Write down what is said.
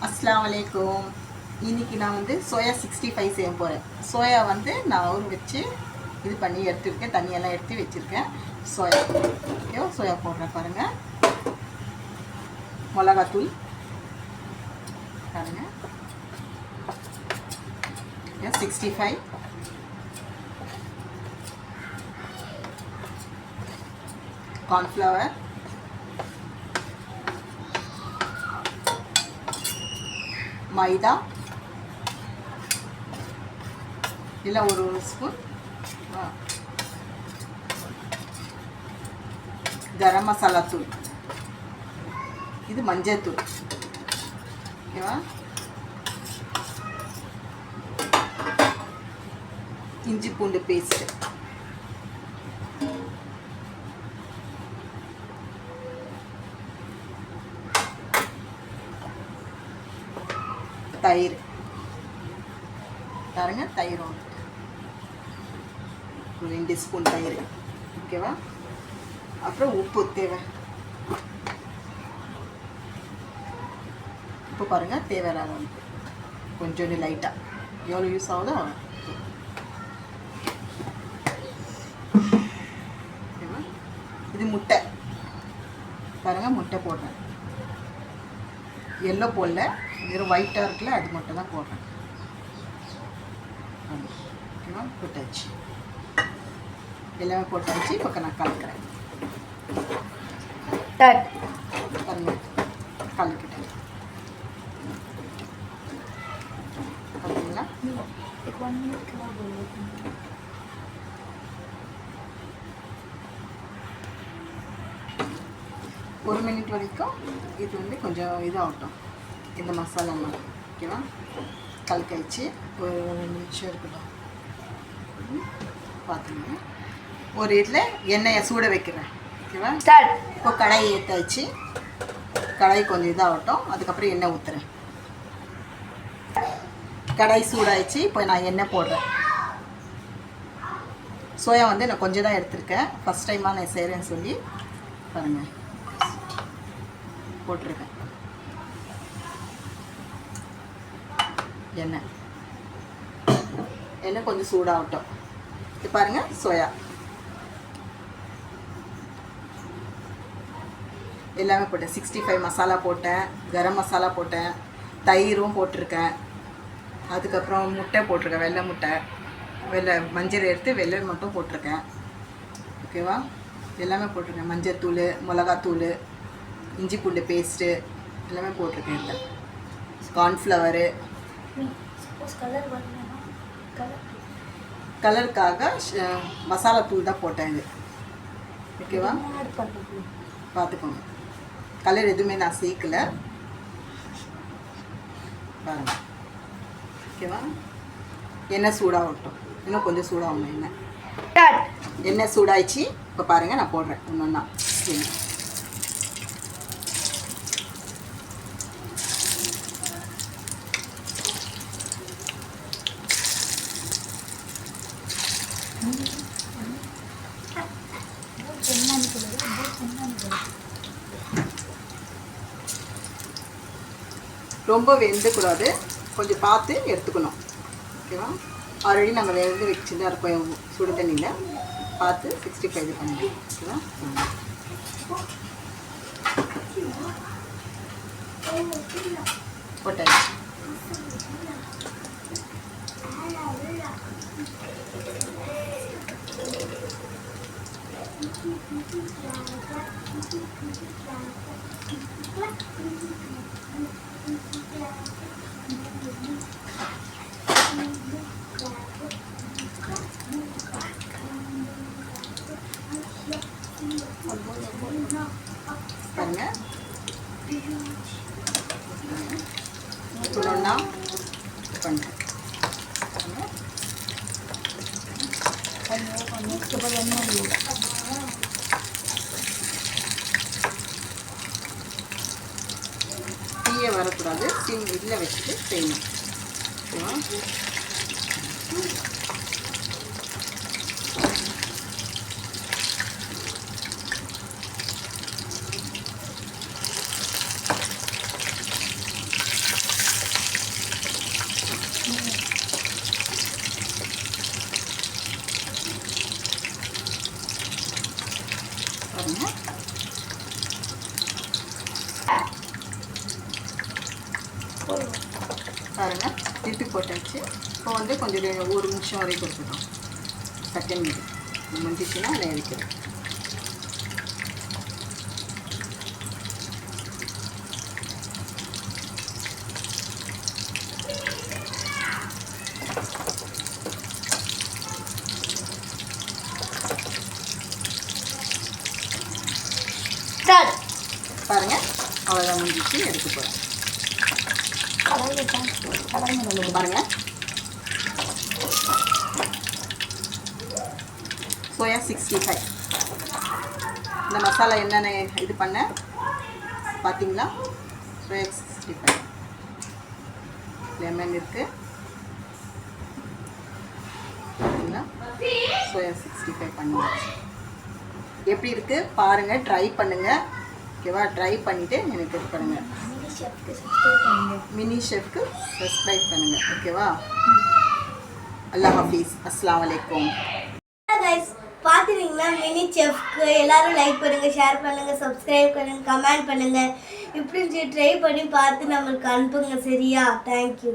அஸ்ஸலாமு அலைக்கும். இன்றைக்கி நான் வந்து சோயா 65 செய்ய போகிறேன். சோயா வந்து நான் ஊற வச்சு இது பண்ணி எடுத்துருக்கேன், தண்ணியெல்லாம் எடுத்து வச்சுருக்கேன். சோயா ஓகேவா, சோயா போடுறேன் பாருங்கள். மிளகாத்தூள் பாருங்கள், 65, கார்ன்ஃப்ளவர், மைதா இல்லை ஒரு ஸ்பூன், கரம் மசாலா தூள், இது மஞ்சள் தூள் ஓகேவா, இஞ்சி பூண்டு பேஸ்ட்டு, தயிர் பாருங்க, தயிர் ஒரு 2 ஸ்பூன் தயிர் ஓகேவா. அப்புறம் உப்பு தேவை, உப்பு பாருங்கள் தேவையான கொஞ்சோண்டு லைட்டாக எவ்வளோ யூஸ் ஆகுதோ ஓகேவா. இது முட்டை பாருங்கள், முட்டை போடுறேன், எல்லோ போடல, வெறும் ஒயிட்டாக இருக்குல்ல அது மட்டும் தான் போடுறேன் ஓகேவா. போட்டாச்சு, எல்லாமே போட்டாச்சு. இப்போ நான் கலக்கிறேன் பாருங்க, கலக்கிட்டேன் பார்த்தீங்களா. ஒரு மினிட் வரைக்கும் இது வந்து கொஞ்சம் இதாகட்டும் இந்த மசாலாலாம் ஓகேவா. கலக்காய்ச்சி ஒரு 1 நிமிஷம் இருக்கட்டும். பார்த்துங்க, ஒரு இதில் எண்ணெயை சூட வைக்கிறேன் ஓகேவா. இப்போ கடாயை ஏற்றாச்சு, கடாய் கொஞ்சம் இதாகட்டும், அதுக்கப்புறம் எண்ணெய் ஊற்றுறேன். கடாய் சூடாயிடுச்சு, இப்போ நான் எண்ணெய் போடுறேன். சோயா வந்து நான் கொஞ்சம் தான் எடுத்திருக்கேன், ஃபஸ்ட் டைமாக நான் செய்கிறேன்னு சொல்லி பாருங்கள் போட்டிருக்கேன். எண்ணெய் கொஞ்சம் சூடாகட்டும். இது பாருங்கள், சோயா எல்லாமே போட்டேன். 65 மசாலா போட்டேன், கரம் மசாலா போட்டேன், தயிரும் போட்டிருக்கேன், அதுக்கப்புறம் முட்டை போட்டிருக்கேன், வெள்ளை முட்டை, மஞ்சள் எடுத்து வெள்ளை மட்டும் போட்டிருக்கேன் ஓகேவா. எல்லாமே போட்டிருக்கேன், மஞ்சள் தூள், மிளகாத்தூள், இஞ்சி பூண்டு பேஸ்ட்டு எல்லாமே போட்டிருக்கேன். இல்லை கார்ன்ஃப்ளவரு கலருக்காக மசாலா தூள் தான் போட்டேன் இது ஓகேவா. பார்த்துக்கோங்க, கலர் எதுவுமே நான் சேர்க்கலை பாருங்க ஓகேவா. எண்ணெய் சூடாகட்டும், இன்னும் கொஞ்சம் சூடாகணும். எண்ணெய் சூடாயிடுச்சு, இப்போ பாருங்கள் நான் போடுறேன் ஒன்றா. ரொம்ப வெந்துக்கூடாது, கொஞ்சம் பார்த்து எடுத்துக்கணும் ஓகேவா. ஆல்ரெடி நம்ம வெந்து வச்சு தான் இருக்கோம் சுடு தண்ணியில், பார்த்து 65 பண்ணி ஓகேவா. போட்டாச்சு, பாருங்க ஒன்றா பண்ணுறேன். தீயை வரக்கூடாது, இதில் வச்சுட்டு செய்யணும் ஓகேவா. பாருங்கள் திருப்பி போட்டாச்சு. இப்போ வந்து கொஞ்சம் ஒரு நிமிஷம் வரைக்கும் இருக்கட்டும். செகண்ட் இது முடிஞ்சிச்சுன்னா அதை இறக்கிறேன். பாருங்கள் அவ்வளோதான் முடிஞ்சிச்சு, எடுக்க போகிறேன். பாருங்கள் சோயா 65 இந்த மசாலா என்னென்ன இது பண்ண பார்த்தீங்களா? சோயா 65 லெமன் இருக்குது பார்த்தீங்களா? சோயா 65 பண்ணியாச்சு. எப்படி இருக்குது பாருங்கள், ட்ரை பண்ணுங்கள். ஓகேவா? ட்ரை பண்ணிவிட்டு எனக்கு இது பண்ணுங்கள். மினி ஷெஃப்க்கு சப்ஸ்கிரைப் பண்ணுங்கள். ஓகேவா? அல்லாஹ் ஹஃபீஸ். அஸ்ஸலாமு அலைக்கும். பார்த்துருக்கீங்களா? மினி செஃப்க்கு எல்லாரும் லைக் பண்ணுங்கள், ஷேர் பண்ணுங்கள், சப்ஸ்கிரைப் பண்ணுங்கள், கமெண்ட் பண்ணுங்கள். இப்படி ட்ரை பண்ணி பார்த்து நம்மளுக்கு அனுப்புங்க. சரியா? தேங்க்யூ.